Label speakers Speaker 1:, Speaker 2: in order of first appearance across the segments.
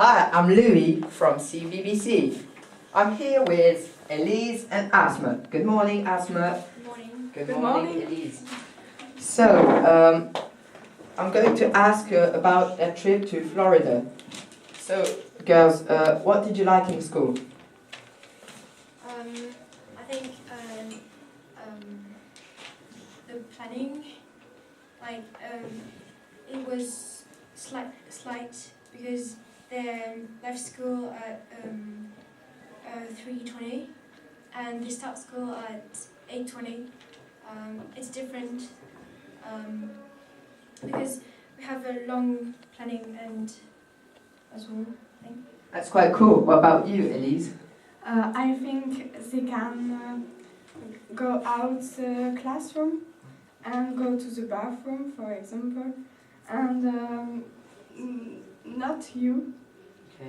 Speaker 1: Hi, I'm Louis from CBBC. I'm here with Elise and Asma. Good morning, Asma.
Speaker 2: Good morning.
Speaker 1: Good morning, Elise. So, I'm going to ask you about a trip to Florida. So, girls, what did you like in school?
Speaker 2: I think the planning, it was slight because they left school at 3:20 and they start school at 8:20. It's different because we have a long planning and as well, I think.
Speaker 1: That's quite cool. What about you, Elise?
Speaker 3: I think they can go out the classroom and go to the bathroom, for example, and not you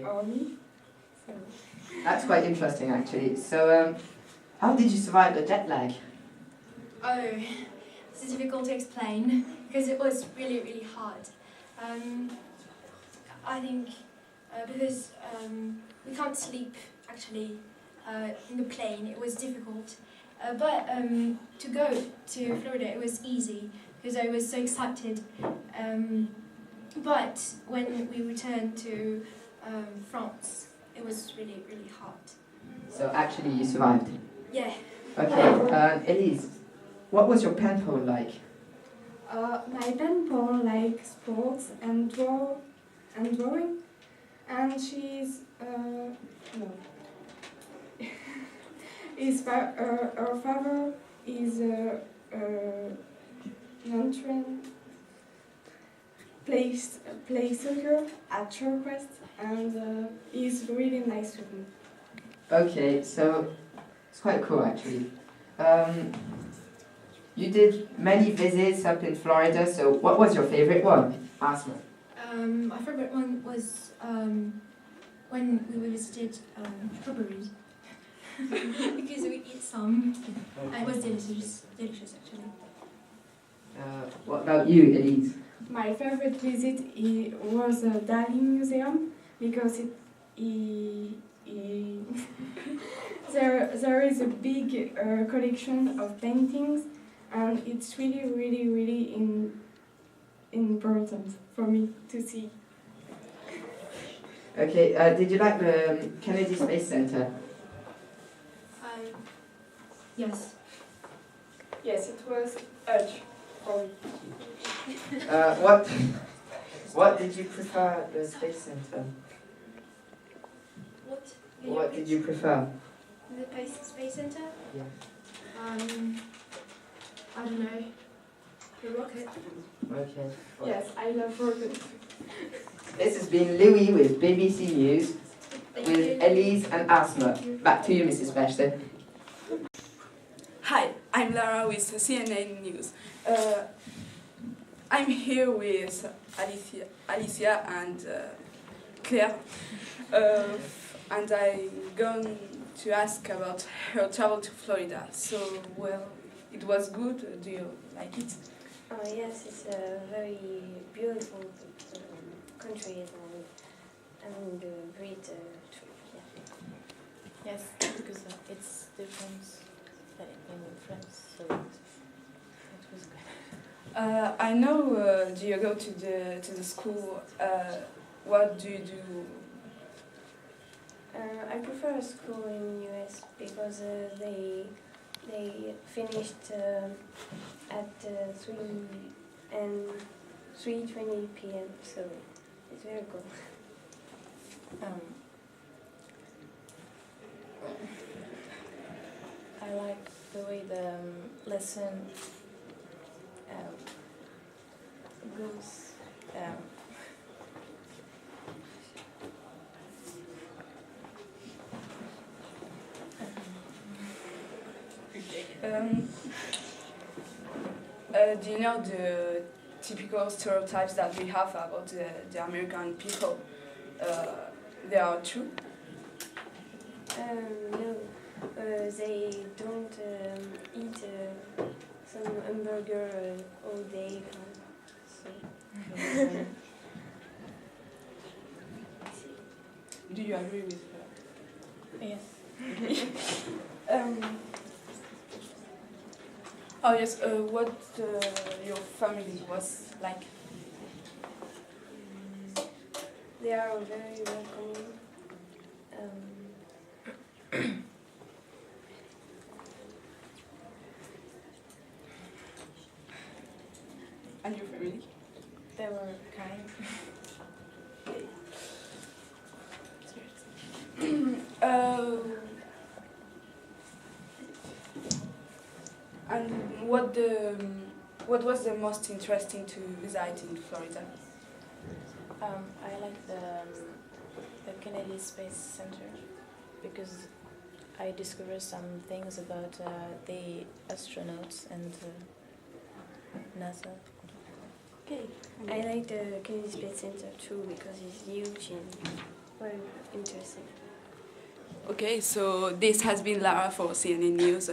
Speaker 3: or me. So.
Speaker 1: That's quite interesting, actually. So, how did you survive the jet lag?
Speaker 2: Oh, this is difficult to explain because it was really, really hard. I think because we can't sleep actually in the plane, it was difficult. But to go to Florida, it was easy because I was so excited. But when we returned to France, it was really, really hard.
Speaker 1: So, actually, you survived?
Speaker 2: Yeah.
Speaker 1: Okay, Elise, what was your pen pal like?
Speaker 3: My pen pal likes sports and drawing, and she's no. Her father is non-trained, plays soccer at Shortcrest, and he's really nice with me.
Speaker 1: Okay, so it's quite cool actually. You did many visits up in Florida, so what was your favorite one? Asma.
Speaker 2: My favorite one was when we visited strawberries because we eat some. It was delicious actually.
Speaker 1: What about you, Elise?
Speaker 3: My favorite visit was a Dali museum because there is a big collection of paintings, and it's really important for me to see.
Speaker 1: Okay, did you like the Kennedy Space Center?
Speaker 2: Yes.
Speaker 3: Yes, it was huge for me.
Speaker 1: What did you prefer at the Space Center? What did you prefer?
Speaker 2: The Space Center?
Speaker 1: Yeah.
Speaker 2: I don't know. The rocket.
Speaker 1: Okay.
Speaker 3: Yes, I love rockets.
Speaker 1: This has been Louis with BBC News
Speaker 2: Thank
Speaker 1: with
Speaker 2: you.
Speaker 1: Elise and Asma. Back to you, Mrs. Beshton.
Speaker 4: Hi, I'm Lara with CNN News. I'm here with Alicia and Claire, and I'm going to ask about her travel to Florida. So, well, it was good. Do you like it?
Speaker 5: Yes, it's a very beautiful country and a great trip. Yeah.
Speaker 6: Yes, because it's different in France, so it was good.
Speaker 4: I know. Do you go to the school? What do you do?
Speaker 5: I prefer school in US because they finished at 3:20 p.m. So it's very good.
Speaker 6: I like the way the lesson goes.
Speaker 4: Do you know the typical stereotypes that we have about the American people? They are true?
Speaker 5: No, they don't eat some hamburger all day. So.
Speaker 4: Do you agree with her?
Speaker 6: Yes.
Speaker 4: Oh yes, what your family was like?
Speaker 5: They are very welcoming.
Speaker 4: And your family?
Speaker 6: They were kind.
Speaker 4: And what was the most interesting to visit in Florida?
Speaker 6: I like the Kennedy Space Center because I discovered some things about the astronauts and NASA.
Speaker 5: Okay. I like the Kennedy Space Center too because it's huge and very interesting.
Speaker 4: Okay, so this has been Lara for CNN News.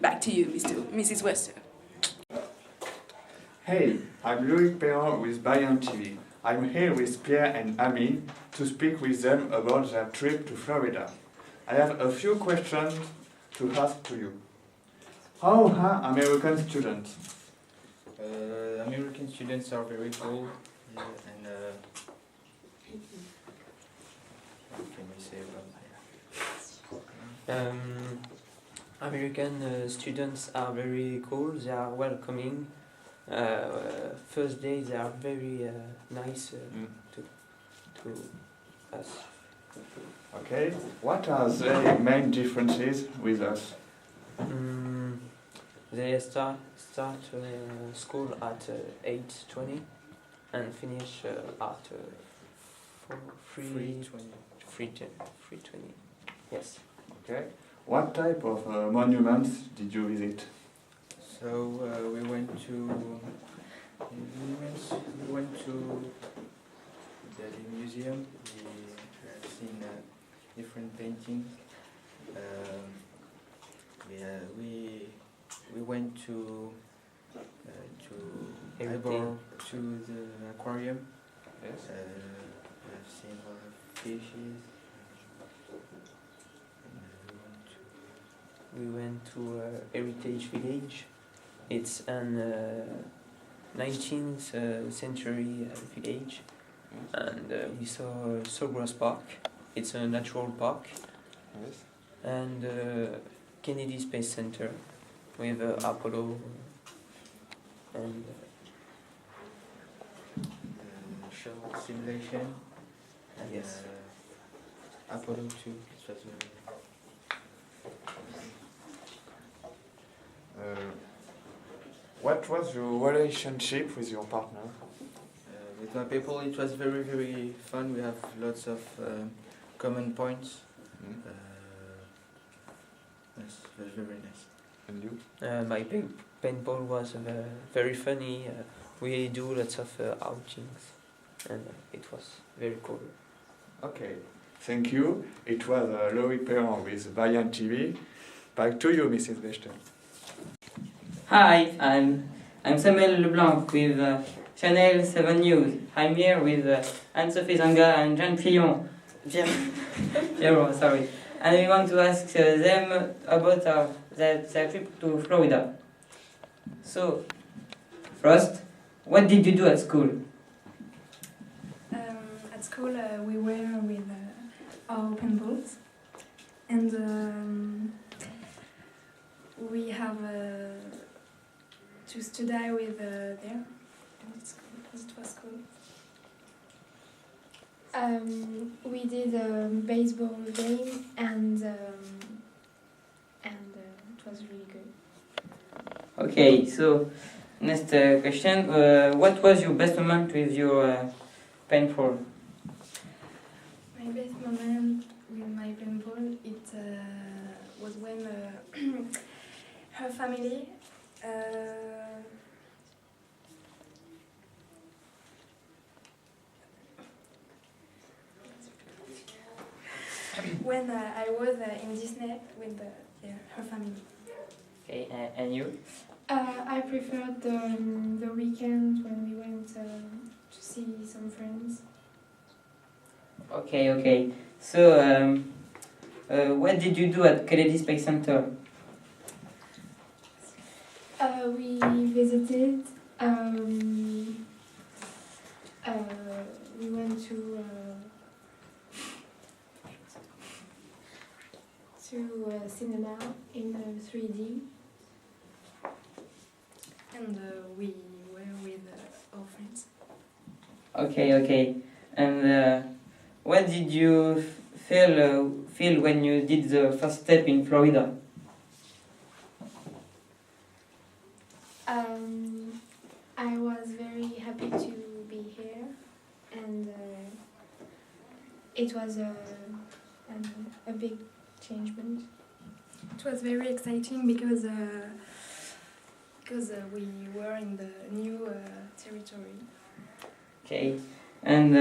Speaker 4: Back to you, Mrs. Wester.
Speaker 7: Hey, I'm Lycée Bayen with Bayen TV. I'm here with Pierre and Ami to speak with them about their trip to Florida. I have a few questions to ask to you. How are American students?
Speaker 8: American students are very cool and what can we say about that? American students are very cool. They are welcoming. First day they are very nice to us.
Speaker 7: Okay, what are the main differences with us?
Speaker 8: They start school at 8:20 and finish at 3:20. Yes.
Speaker 7: Okay. What type of monuments did you visit?
Speaker 8: So we went to the museum. We have seen different paintings. We went to to the aquarium.
Speaker 7: Yes.
Speaker 8: We have seen a lot of fishes. We went to Heritage Village. It's an 19th century village, and we saw Sawgrass Park. It's a natural park.
Speaker 7: Yes.
Speaker 8: And Kennedy Space Center with Apollo and shuttle simulation. And,
Speaker 7: Yes.
Speaker 8: Apollo 2. It was
Speaker 7: What was your relationship with your partner?
Speaker 8: with my people, it was very, very fun. We have lots of common points. Yes, it was very nice.
Speaker 7: And you?
Speaker 8: My paintball was very funny. We do lots of outings, and it was very cool.
Speaker 7: Okay, thank you. It was Lycée Bayen with Bayen TV. Back to you, Mrs. Bechtel.
Speaker 9: Hi, I'm Samuel Leblanc with Channel 7 News. I'm here with Anne-Sophie Zanga and Jean Prion. Pierrot, sorry. And we want to ask them about their trip to Florida. So, first, what did you do at school?
Speaker 2: At school, we were with our open balls, and we have to study with there. It was cool. We did a baseball game, and it was really good.
Speaker 9: Okay, so next question. What was your best moment with your paintball?
Speaker 2: My best moment with my paintball, it was when her family when I was in Disney with her family.
Speaker 9: Okay, and you?
Speaker 2: I preferred the weekend when we went to see some friends.
Speaker 9: Okay, okay. So, what did you do at Kennedy Space Center?
Speaker 2: We visited. We went to cinema in 3D, and we were with our friends.
Speaker 9: Okay, okay. And what did you feel when you did the first step in Florida?
Speaker 2: I was very happy to be here, and it was a big changement. It was very exciting because we were in the new territory.
Speaker 9: Okay. And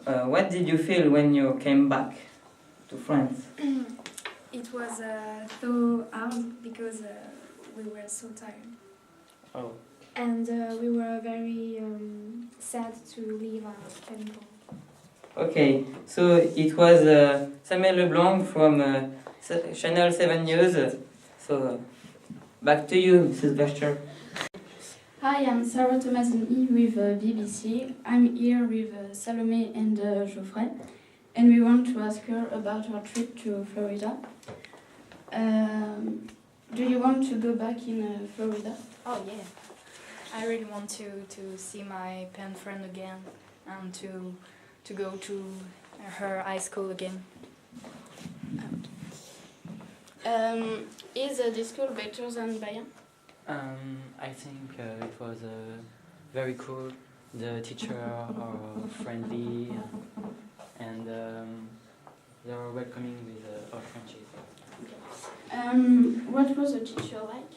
Speaker 9: what did you feel when you came back to France?
Speaker 2: It was so hard because we were so tired.
Speaker 9: Oh.
Speaker 2: And we were very sad to leave our capital.
Speaker 9: Okay, so it was Samuel Leblanc from Channel 7 News. So back to you, Mrs. Bester.
Speaker 10: Hi, I'm Sarah Thomasini with BBC. I'm here with Salome and Geoffrey, and we want to ask her about her trip to Florida. Do you want to go back in Florida?
Speaker 6: Oh yeah, I really want to see my pen friend again and to go to her high school again.
Speaker 10: Is this school better than Bayen?
Speaker 11: I think it was very cool. The teachers are friendly and they are welcoming with our friendship.
Speaker 10: What was the teacher like?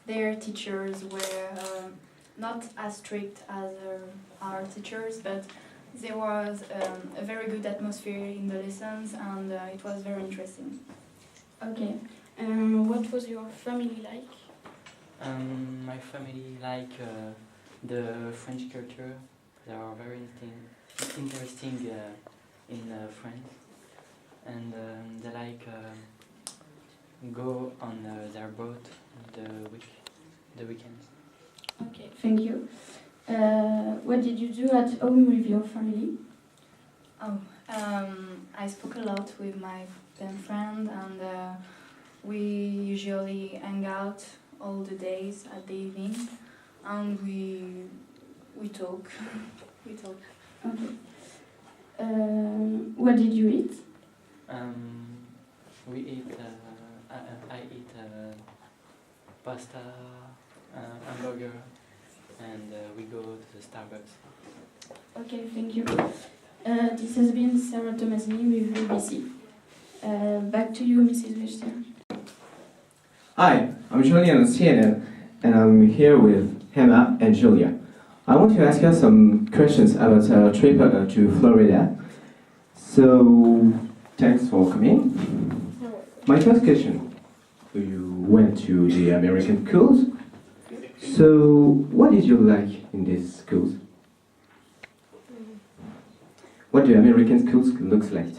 Speaker 6: Their teachers were not as strict as our teachers, but there was a very good atmosphere in the lessons, and it was very interesting.
Speaker 10: Okay. What was your family like?
Speaker 11: My family like the French culture. They are very interesting in France, and they like go on their boat the weekends.
Speaker 10: Okay, thank you. What did you do at home with your family?
Speaker 6: I spoke a lot with my pen friend, and we usually hang out all the days at the evening, and we talk. We talk.
Speaker 10: Okay. What did you eat?
Speaker 11: We eat. I eat pasta, hamburger, and we go to the Starbucks.
Speaker 10: Okay, thank you. This has been Sarah Thomasini with BBC. Back to you, Mrs. Wester.
Speaker 12: Hi, I'm Julian on CNN, and I'm here with Hannah and Julia. I want to ask you some questions about our trip to Florida. So, thanks for coming. My first question, you went to the American schools. So, what did you like in these schools? What do American schools looks like?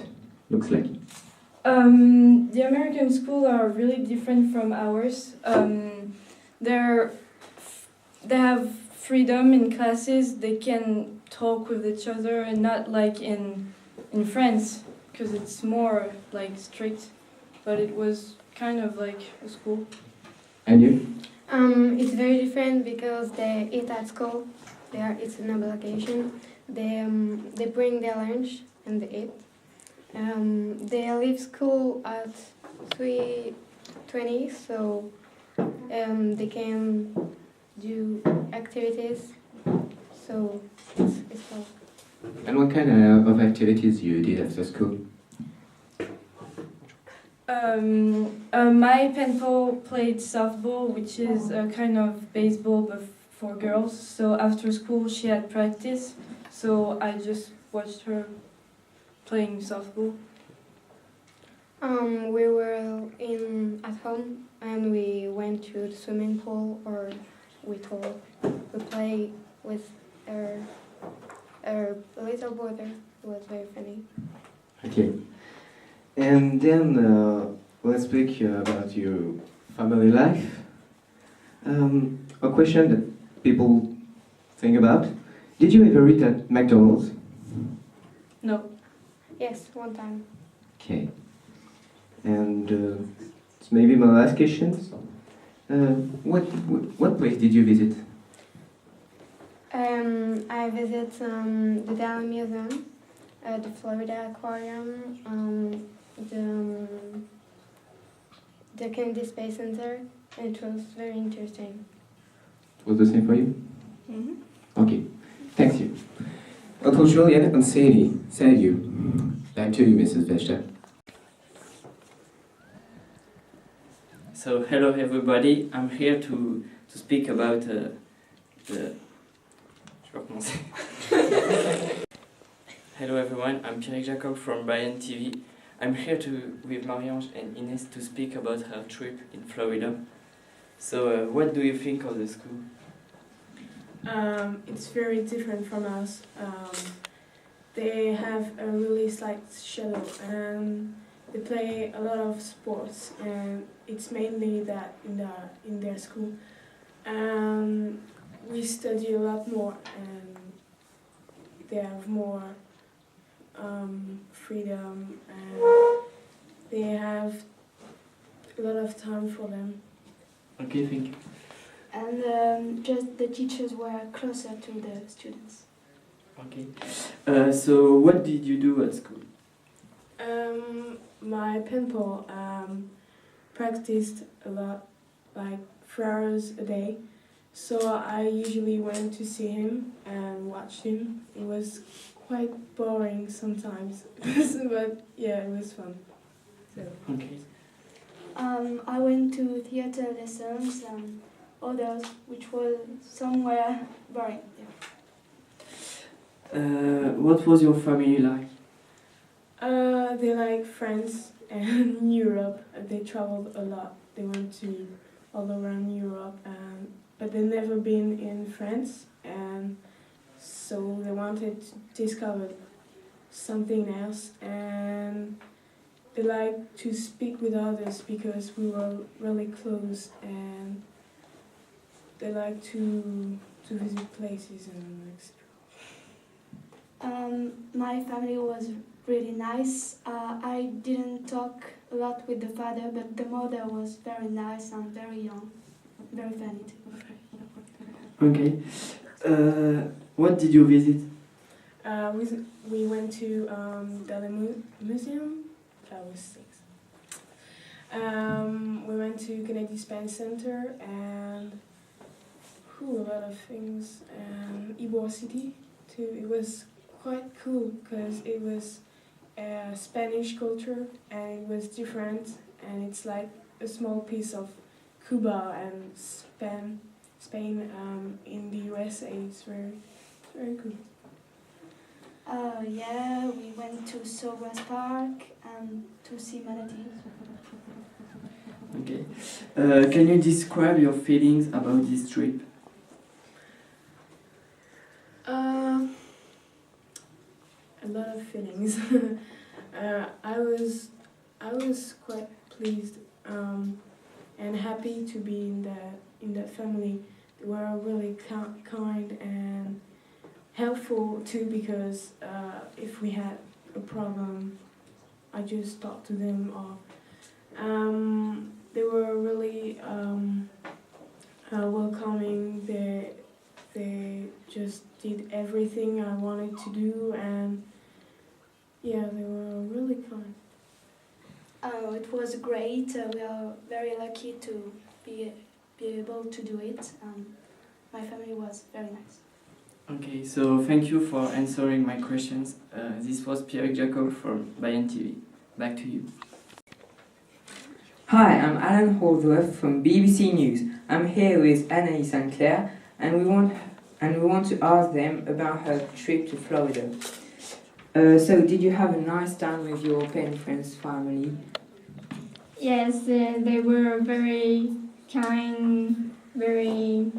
Speaker 3: The American schools are really different from ours. They have freedom in classes. They can talk with each other, and not like in France, because it's more like strict. But it was kind of like a school.
Speaker 12: And you?
Speaker 13: It's very different because they eat at school. It's an obligation. They bring their lunch and they eat. They leave school at 3:20, so they can do activities. So it's all.
Speaker 12: And what kind of activities you did after school?
Speaker 3: My pen pal played softball, which is a kind of baseball but for girls. So after school she had practice, so I just watched her playing softball.
Speaker 13: We were at home and we went to the swimming pool, or we play with our her little brother was very funny.
Speaker 12: Okay. And then let's speak about your family life. A question that people think about. Did you ever eat at McDonald's?
Speaker 3: No.
Speaker 13: Yes, one time.
Speaker 12: Okay. And maybe my last question. What place did you visit?
Speaker 13: I visit the Dallas Museum, the Florida Aquarium, the Kennedy Space Center, and it was very interesting.
Speaker 12: It was the same for you?
Speaker 3: Mm-hmm.
Speaker 12: Okay. Thanks you. Uncle Julian and Sadie, thank you. Back to you, Mrs. Vesta.
Speaker 11: So hello everybody, I'm here to speak about the... Je vais recommencer. Hello everyone, I'm Pierre Jacob from Bayen TV. I'm here with Marie-Ange and Ines to speak about her trip in Florida. So what do you think of the school?
Speaker 14: It's very different from us. They have a really slight schedule and they play a lot of sports, and it's mainly that in their school. We study a lot more, and they have more freedom, and they have a lot of time for them.
Speaker 11: Okay, thank you.
Speaker 10: And just the teachers were closer to the students.
Speaker 11: Okay. So what did you do at school?
Speaker 14: My penpal practiced a lot, like 4 hours a day. So I usually went to see him and watch him. It was quite boring sometimes, but yeah, it was fun. So.
Speaker 11: Okay.
Speaker 10: I went to theater lessons and others, which was somewhere boring. Yeah.
Speaker 11: What was your family like?
Speaker 14: They like France and Europe. They traveled a lot. They went to all around Europe, but they've never been in France, and so they wanted to discover something else. And they like to speak with others because we were really close, and they like to visit places and explore.
Speaker 10: My family was really nice. I didn't talk a lot with the father, but the mother was very nice and very young, very funny too.
Speaker 11: Okay. What did you visit?
Speaker 14: We went to the museum. I was 6. We went to Kennedy Space Center and a lot of things. Ybor City too. It was quite cool because it was a Spanish culture and it was different, and it's like a small piece of Cuba and Spain in the USA. It's very, very cool.
Speaker 10: Yeah, we went to Sowgrass Park and to see manatees.
Speaker 11: Okay. Can you describe your feelings about this trip?
Speaker 14: A lot of feelings. I was quite pleased and happy to be in that family. They were really kind and helpful too, because if we had a problem, I just talked to them. Or they were really welcoming. They just did everything I wanted to do, and yeah, they were really kind.
Speaker 10: It was great. We are very lucky to be able to do it. My family was very nice.
Speaker 11: Okay, so thank you for answering my questions. This was Pierre Jacob from Bayen TV. Back to you.
Speaker 9: Hi, I'm Alan Holdsworth from BBC News. I'm here with Anaïs and Claire, and we want to ask them about her trip to Florida. So, did you have a nice time with your parents' family?
Speaker 10: Yes, they were very kind, very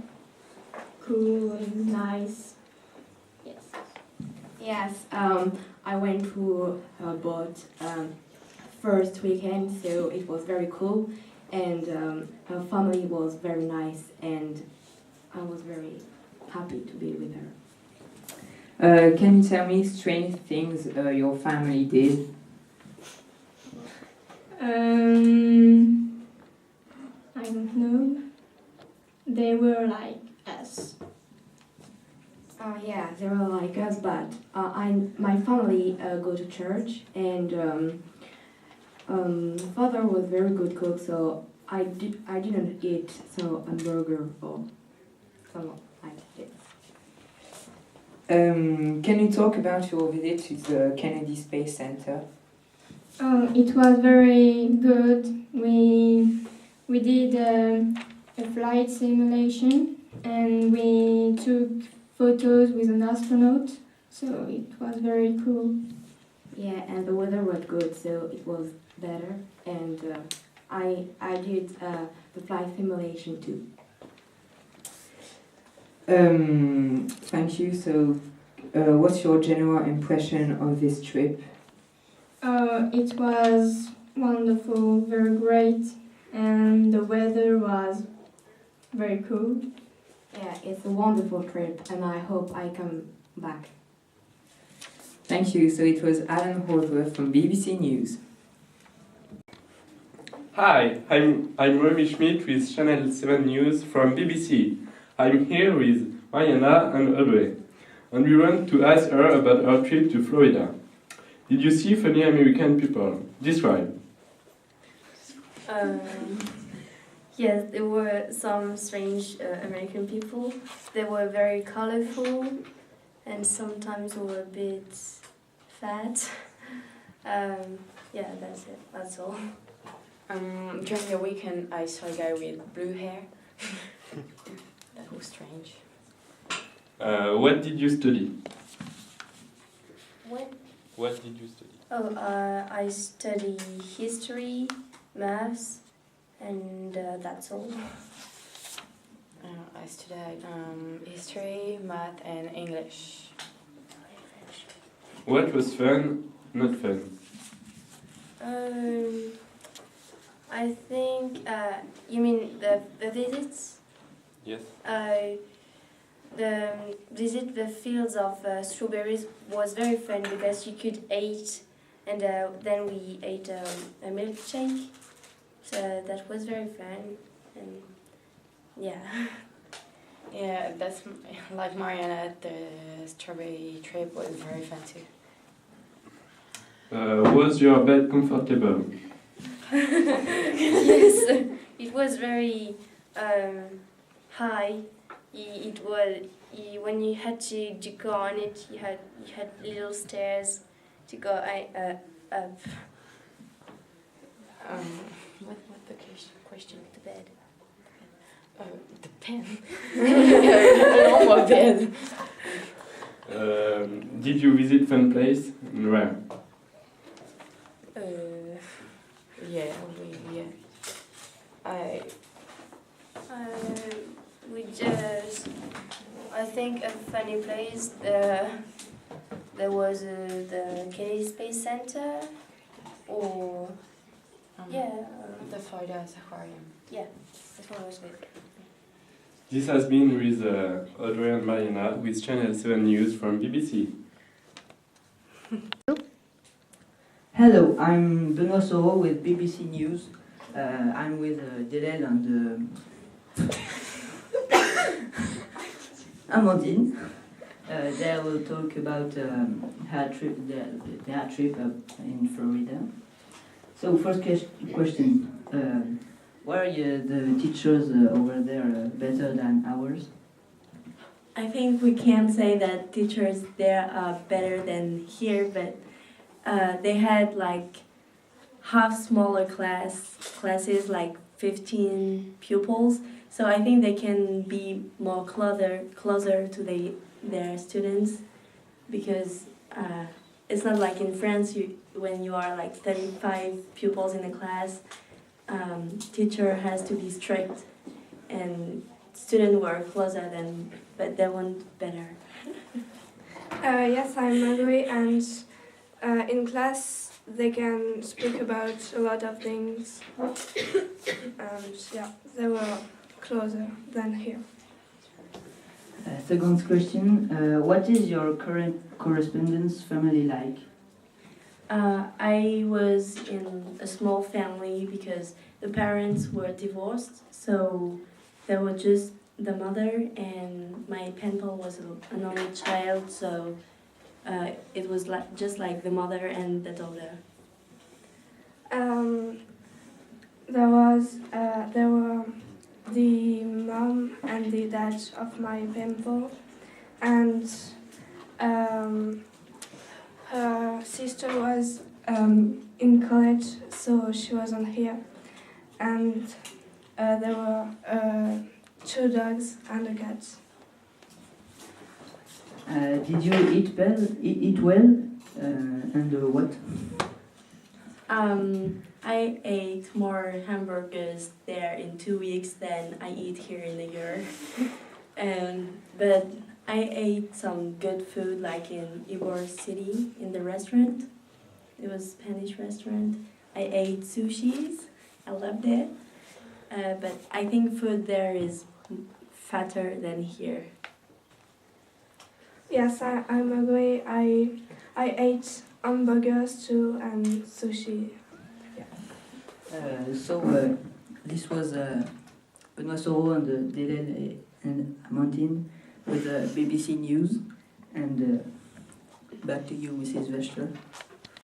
Speaker 10: cool and nice. Yes.
Speaker 15: Yes, I went to boat first weekend, so it was very cool, and her family was very nice, and I was very happy to be with her.
Speaker 16: Can you tell me strange things your family did?
Speaker 10: I don't know. They were like us.
Speaker 15: Yeah, they were like us, but my family go to church, and father was very good cook, so I didn't eat some hamburger or something like this.
Speaker 16: Can you talk about your visit to the Kennedy Space Center?
Speaker 10: It was very good. We did a flight simulation, and we took photos with an astronaut, so it was very cool.
Speaker 15: Yeah, and the weather was good, so it was better, and I did the flight simulation too.
Speaker 16: Thank you. So, what's your general impression of this trip?
Speaker 10: It was wonderful, very great, and the weather was very cool.
Speaker 15: Yeah, it's a wonderful trip, and I hope I come back.
Speaker 16: Thank you. So it was Alan Holdsworth from BBC News.
Speaker 17: Hi, I'm Remy Schmidt with Channel 7 News from BBC. I'm here with Mariana and Audrey, and we want to ask her about her trip to Florida. Did you see funny American people? Describe.
Speaker 5: Yes, there were some strange American people. They were very colorful and sometimes were a bit fat. Yeah, that's it. That's all.
Speaker 18: During the weekend, I saw a guy with blue hair. That was strange.
Speaker 17: What did you study?
Speaker 5: What
Speaker 17: did you study?
Speaker 5: Oh, I study history, maths, and that's all.
Speaker 18: I studied history, math, and English.
Speaker 17: What was fun, not fun?
Speaker 5: I think you mean the visits.
Speaker 17: Yes.
Speaker 5: The visit the fields of strawberries was very fun because you could eat, and then we ate a milkshake. So that was very fun, and yeah.
Speaker 18: Yeah, that's like Mariana. The strawberry trip was very fun too.
Speaker 17: Was your bed comfortable?
Speaker 5: Yes, it was very high. When you had to go on it, you had little stairs to go up.
Speaker 18: What the question?
Speaker 5: The bed.
Speaker 18: The pen. Normal bed.
Speaker 17: Did you visit fun place? Where?
Speaker 18: Yeah.
Speaker 5: We just, I think a funny place. There was the Kennedy Space Center, or
Speaker 18: the Florida Aquarium.
Speaker 5: Yeah, that one was good.
Speaker 17: This has been with Audrey and Mariana with Channel 7 News from BBC.
Speaker 19: Hello, I'm Benoît Soro with BBC News. I'm with Delel and Amandine. They will talk about their trip in Florida. So first question, were the teachers over there better than ours?
Speaker 20: I think we can't say that teachers there are better than here, but they had like half smaller classes, like 15 pupils. So I think they can be more closer to their students, because it's not like in France when you are like 35 pupils in a class. Teacher has to be strict, and students were closer but they weren't better.
Speaker 13: Yes, I'm agree, and in class they can speak about a lot of things, and yeah, they were closer than here.
Speaker 19: Second question, what is your current correspondence family like?
Speaker 20: I was in a small family because the parents were divorced, so there were just the mother, and my pen pal was an only child, so it was just like the mother and the daughter.
Speaker 13: There were the mom and the dad of my pen pal, and her sister was in college, so she wasn't here, and there were 2 dogs and a cat.
Speaker 19: Did you eat well? And what?
Speaker 20: I ate more hamburgers there in 2 weeks than I eat here in a year. But I ate some good food, like in Ybor City, in the restaurant. It was a Spanish restaurant. I ate sushis. I loved it. But I think food there is fatter than here.
Speaker 13: Yes, I'm agree. I ate hamburgers too and sushi.
Speaker 19: This was Benoît Soro and Délèle and Amandine with BBC News. And back to you, Mrs. Wester.